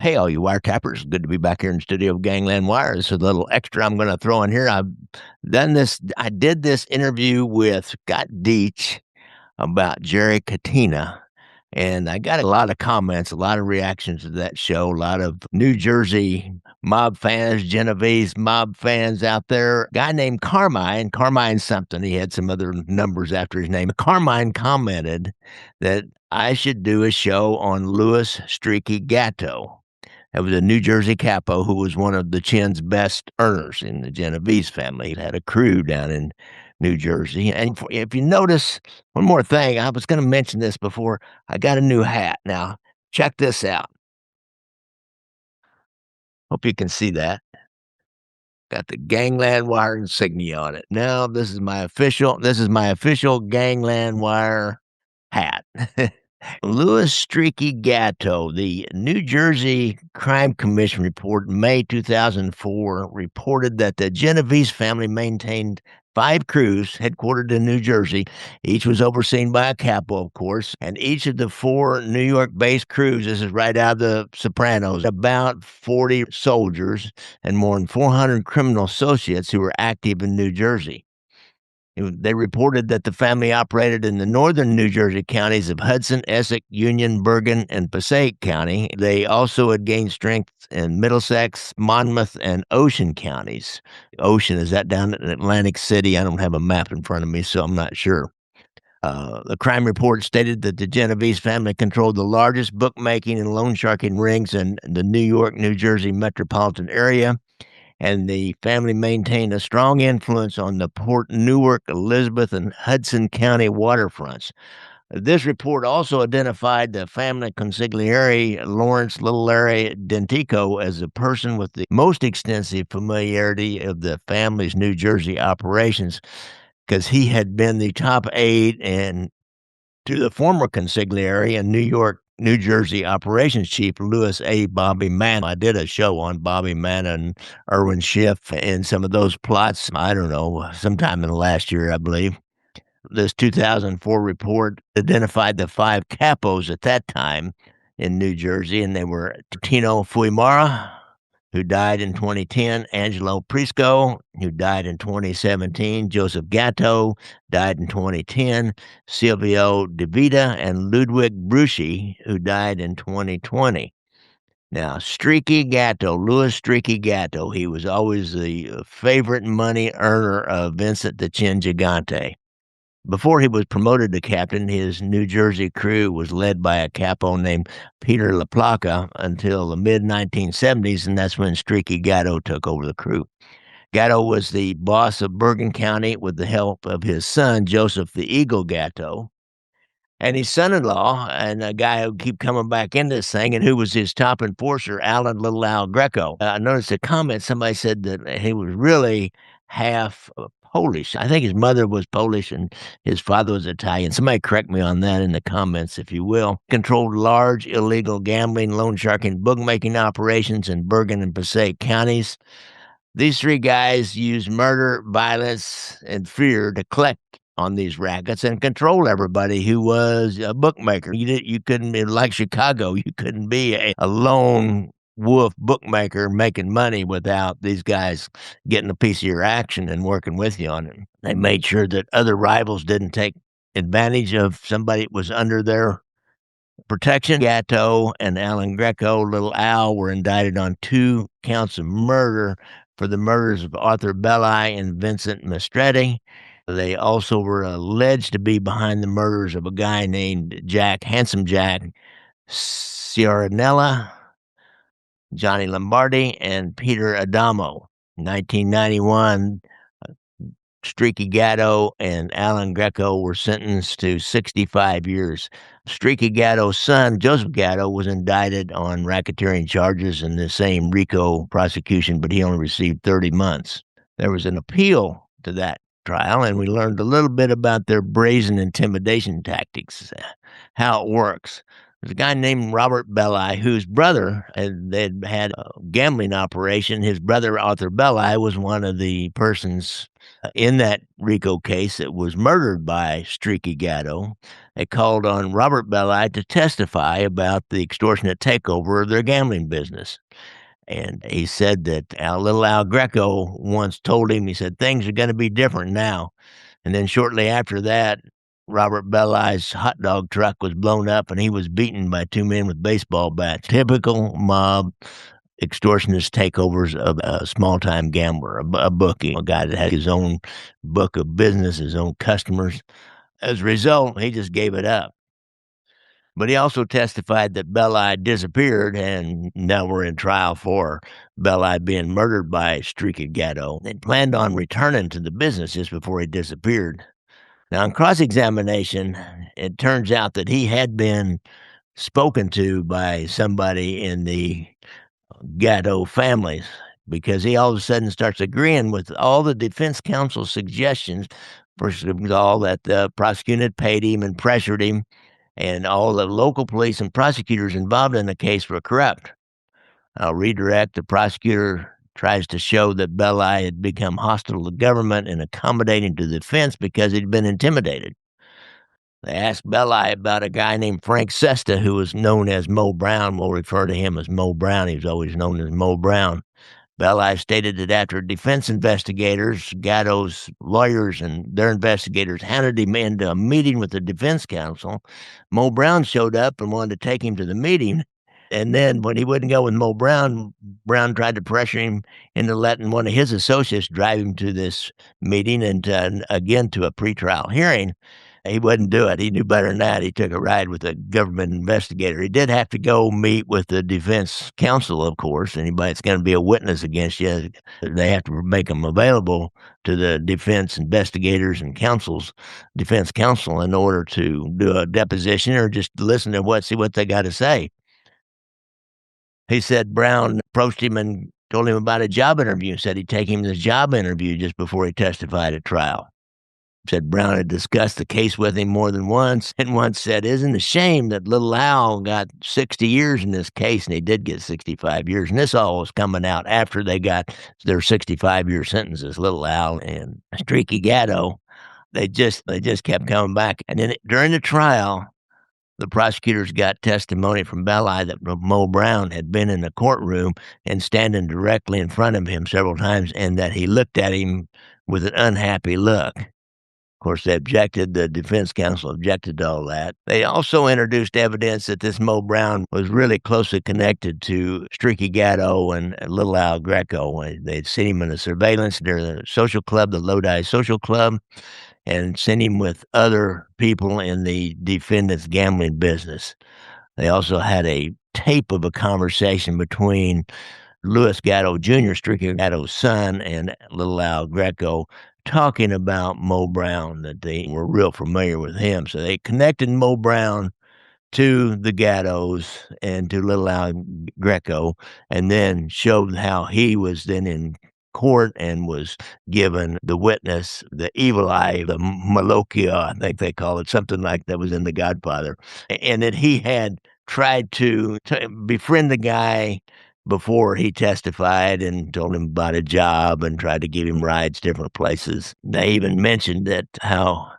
Hey, all you wiretappers. Good to be back here in the studio of Gangland Wire. This is a little extra I'm going to throw in here. I did this interview with Scott Deach about Jerry Katina, and I got a lot of comments, a lot of reactions to that show, a lot of New Jersey mob fans, Genovese mob fans out there. Guy named Carmine something. He had some other numbers after his name. Carmine commented that I should do a show on Louis Streaky Gatto. That was a New Jersey capo who was one of the Chin's best earners in the Genovese family. He had a crew down in New Jersey. And if you notice, one more thing, I was going to mention this before. I got a new hat. Now, check this out. Hope you can see that. Got the Gangland Wire insignia on it. Now, this is my official Gangland Wire hat. Louis Streaky Gatto, the New Jersey Crime Commission report in May 2004 reported that the Genovese family maintained 5 crews headquartered in New Jersey. Each was overseen by a capo, of course, and each of the 4 New York-based crews, this is right out of The Sopranos, about 40 soldiers and more than 400 criminal associates who were active in New Jersey. They reported that the family operated in the northern New Jersey counties of Hudson, Essex, Union, Bergen, and Passaic County. They also had gained strength in Middlesex, Monmouth, and Ocean counties. Ocean, is that down in Atlantic City? I don't have a map in front of me, so I'm not sure. The crime report stated that the Genovese family controlled the largest bookmaking and loan sharking rings in the New York, New Jersey metropolitan area, and the family maintained a strong influence on the Port Newark, Elizabeth, and Hudson County waterfronts. This report also identified the family consigliere, Lawrence Little Larry Dentico, as the person with the most extensive familiarity of the family's New Jersey operations, because he had been the top aide and to the former consigliere and New Jersey operations chief, Louis A. Bobby Mann. I did a show on Bobby Mann and Irwin Schiff and some of those plots, I don't know, sometime in the last year, I believe. This 2004 report identified the 5 capos at that time in New Jersey, and they were Tino Fuimara, who died in 2010, Angelo Prisco, who died in 2017, Joseph Gatto, died in 2010, Silvio De Vita, and Ludwig Bruschi, who died in 2020. Now, Streaky Gatto, Louis Streaky Gatto, he was always the favorite money earner of Vincent the Chin Gigante. Before he was promoted to captain, his New Jersey crew was led by a capo named Peter LaPlaca until the mid-1970s, and that's when Streaky Gatto took over the crew. Gatto was the boss of Bergen County with the help of his son, Joseph the Eagle Gatto, and his son-in-law, and a guy who keep coming back into this thing, and who was his top enforcer, Alan Little Al Grecco. I noticed a comment, somebody said that he was really half Polish. I think his mother was Polish and his father was Italian. Somebody correct me on that in the comments, if you will. Controlled large illegal gambling, loan sharking, bookmaking operations in Bergen and Passaic counties. These 3 guys used murder, violence, and fear to collect on these rackets and control everybody who was a bookmaker. You couldn't be like Chicago. You couldn't be a lone wolf bookmaker making money without these guys getting a piece of your action and working with you on it. They made sure that other rivals didn't take advantage of somebody that was under their protection. Gatto and Alan Grecco, Little Al, were indicted on 2 counts of murder for the murders of Arthur Belli and Vincent Mastretti. They also were alleged to be behind the murders of a guy named Handsome Jack Ciaranella, Johnny Lombardi, and Peter Adamo. In 1991, Streaky Gatto and Alan Grecco were sentenced to 65 years. Streaky Gatto's son, Joseph Gatto, was indicted on racketeering charges in the same RICO prosecution, but he only received 30 months. There was an appeal to that trial, and we learned a little bit about their brazen intimidation tactics, how it works. There's a guy named Robert Belli whose brother they'd had a gambling operation. His brother, Arthur Belli, was one of the persons in that RICO case that was murdered by Streaky Gatto. They called on Robert Belli to testify about the extortionate takeover of their gambling business. And he said that little Al Grecco once told him, he said, things are going to be different now. And then shortly after that, Robert Belli's hot dog truck was blown up and he was beaten by two men with baseball bats. Typical mob extortionist takeovers of a small-time gambler, a bookie, a guy that had his own book of business, his own customers. As a result, he just gave it up. But he also testified that Belli disappeared, and now we're in trial for Belli being murdered by Streaky Gatto. They planned on returning to the business just before he disappeared. Now, in cross-examination, it turns out that he had been spoken to by somebody in the Gatto families, because he all of a sudden starts agreeing with all the defense counsel's suggestions. First of all, that the prosecutor had paid him and pressured him, and all the local police and prosecutors involved in the case were corrupt. I'll redirect. The prosecutor tries to show that Belli had become hostile to government and accommodating to the defense because he'd been intimidated. They asked Belli about a guy named Frank Sesta, who was known as Mo Brown. We'll refer to him as Mo Brown. He was always known as Mo Brown. Belli stated that after defense investigators, Gatto's lawyers and their investigators handed him into a meeting with the defense counsel, Mo Brown showed up and wanted to take him to the meeting. And then when he wouldn't go with Mo Brown, Brown tried to pressure him into letting one of his associates drive him to this meeting and again to a pretrial hearing. He wouldn't do it. He knew better than that. He took a ride with a government investigator. He did have to go meet with the defense counsel, of course. Anybody that's going to be a witness against you, they have to make them available to the defense investigators and defense counsel, in order to do a deposition or just listen to see what they got to say. He said Brown approached him and told him about a job interview, said he'd take him to the job interview just before he testified at trial. Said Brown had discussed the case with him more than once, and once said, "Isn't it a shame that little Al got 60 years in this case?" And he did get 65 years. And this all was coming out after they got their 65-year sentences. Little Al and Streaky Gatto, they just kept coming back. And then during the trial, the prosecutors got testimony from Belli that Mo Brown had been in the courtroom and standing directly in front of him several times, and that he looked at him with an unhappy look. Of course, the defense counsel objected to all that. They also introduced evidence that this Mo Brown was really closely connected to Streaky Gatto and little Al Grecco. They'd seen him in a surveillance near the social club, the Lodi Social Club, and seen him with other people in the defendant's gambling business. They also had a tape of a conversation between Louis Gratto Jr., Streaky Gatto's son, and little Al Grecco, talking about Mo Brown, that they were real familiar with him. So they connected Mo Brown to the Gattos and to little Al Grecco, and then showed how he was then in court and was given the witness, the evil eye, the Malokia, I think they call it, something like that was in The Godfather, and that he had tried to befriend the guy before he testified and told him about a job and tried to give him rides different places. They even mentioned that how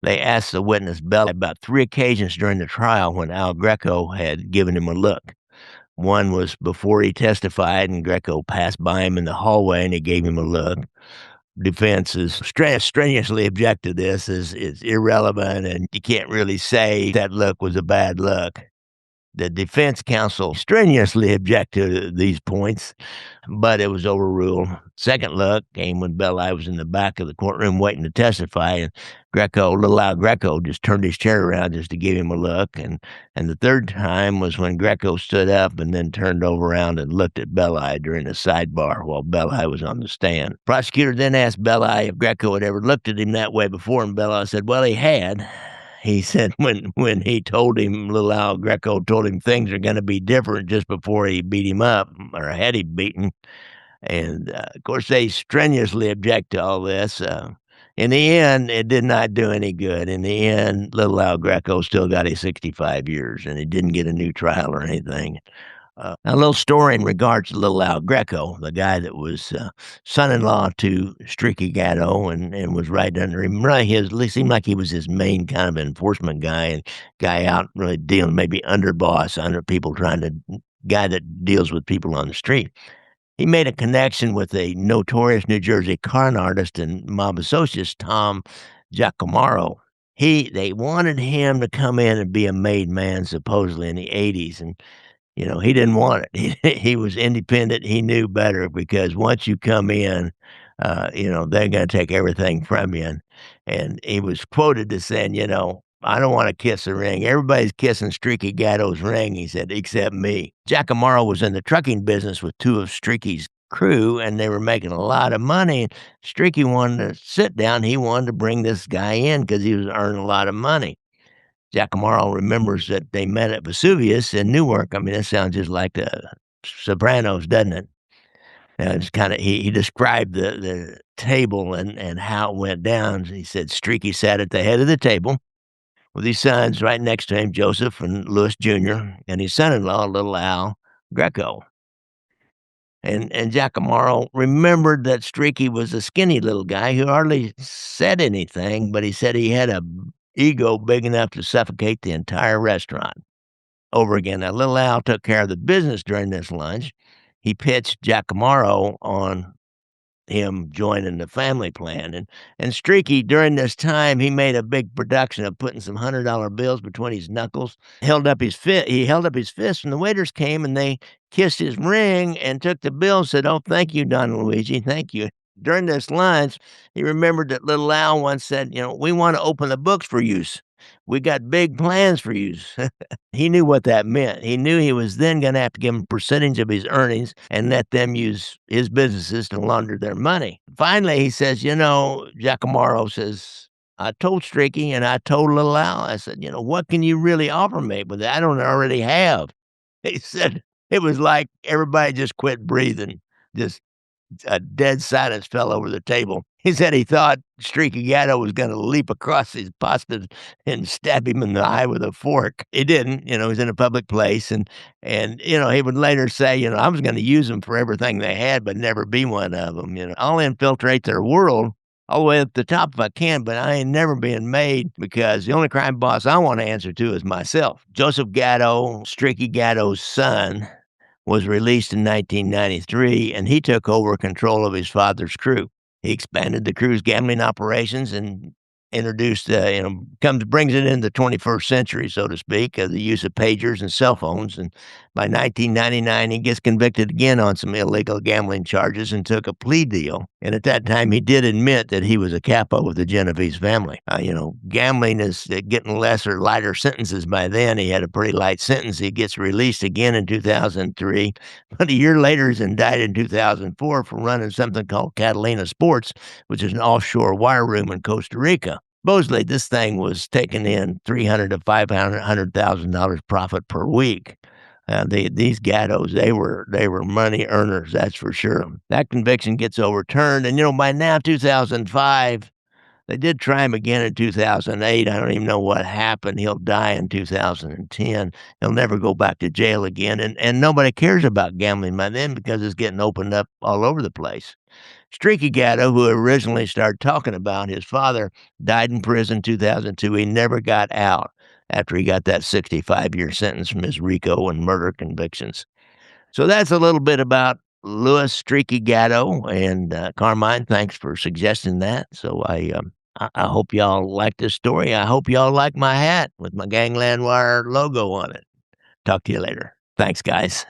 they asked the witness Belli about 3 occasions during the trial when Al Grecco had given him a look. One was before he testified, and Grecco passed by him in the hallway and he gave him a look. Defense is strenuously object to this, is irrelevant, and you can't really say that look was a bad look. The defense counsel strenuously objected to these points, but it was overruled. Second look came when Belli was in the back of the courtroom waiting to testify, and little Al Grecco just turned his chair around just to give him a look. And the third time was when Grecco stood up and then turned around and looked at Belli during the sidebar while Belli was on the stand. Prosecutor then asked Belli if Grecco had ever looked at him that way before, and Belli said, well, he had. He said when he told him, little Al Grecco told him things are going to be different just before he beat him up, or had him beaten. And, of course, they strenuously object to all this. In the end, it did not do any good. In the end, little Al Greco still got his 65 years, and he didn't get a new trial or anything. A little story in regards to little Al Greco, the guy that was son-in-law to Streaky Gatto and was right under him. Really, it seemed like he was his main kind of enforcement guy and guy out really dealing, maybe underboss, under people guy that deals with people on the street. He made a connection with a notorious New Jersey con artist and mob associate, Tom Giacomaro. They wanted him to come in and be a made man supposedly in the '80s, and he didn't want it. He was independent. He knew better because once you come in, they're gonna take everything from you, and he was quoted as saying, "I don't wanna kiss the ring. Everybody's kissing Streaky Gatto's ring," he said, "except me." Giacomaro was in the trucking business with 2 of Streaky's crew, and they were making a lot of money. Streaky wanted to sit down. He wanted to bring this guy in because he was earning a lot of money. Giacomo remembers that they met at Vesuvius in Newark. I mean, that sounds just like the Sopranos, doesn't it? It's kinda he described the table and how it went down. He said Streaky sat at the head of the table with his sons right next to him, Joseph and Louis Jr., and his son-in-law, little Al Greco. And Giacomo remembered that Streaky was a skinny little guy who hardly said anything, but he said he had a ego big enough to suffocate the entire restaurant. Over again, now little Al took care of the business during this lunch. He pitched Giacomo on him joining the family plan, and Streaky, during this time, he made a big production of putting some $100 bills between his knuckles, he held up his fist, and the waiters came, and they kissed his ring and took the bill and said, "Oh, thank you, Don Luigi, thank you." During this lunch, he remembered that little Al once said, "We wanna open the books for yous. We got big plans for yous." He knew what that meant. He knew he was then gonna have to give 'em a percentage of his earnings and let them use his businesses to launder their money. Finally, he says, Giacomo says, "I told Streaky and I told little Al," I said, "What can you really offer me with that I don't already have?" He said it was like everybody just quit breathing. Just a dead silence fell over the table. He said he thought Streaky Gatto was gonna leap across his pasta and stab him in the eye with a fork. He didn't, he's in a public place, and he would later say, "I was gonna use them for everything they had, but never be one of them. I'll infiltrate their world all the way up the top if I can, but I ain't never being made because the only crime boss I wanna answer to is myself." Joseph Gatto, Streaky Gatto's son, was released in 1993, and he took over control of his father's crew. He expanded the crew's gambling operations and introduced, brings it into the 21st century, so to speak, the use of pagers and cell phones. And by 1999, he gets convicted again on some illegal gambling charges and took a plea deal. And at that time, he did admit that he was a capo of the Genovese family. Gambling is getting lesser, lighter sentences by then. He had a pretty light sentence. He gets released again in 2003, but a year later, he's indicted in 2004 for running something called Catalina Sports, which is an offshore wire room in Costa Rica. Supposedly, this thing was taking in $300,000 to $500,000 profit per week. These Gattos, they were money earners, that's for sure. That conviction gets overturned, and by now, 2005, they did try him again in 2008. I don't even know what happened. He'll die in 2010. He'll never go back to jail again, and nobody cares about gambling by then because it's getting opened up all over the place. Streaky Gatto, who originally started talking about his father, died in prison in 2002. He never got out after he got that 65-year sentence from his RICO and murder convictions. So that's a little bit about Louis Streaky Gatto, and Carmine, thanks for suggesting that. So I hope y'all like this story. I hope y'all like my hat with my Gangland Wire logo on it. Talk to you later. Thanks, guys.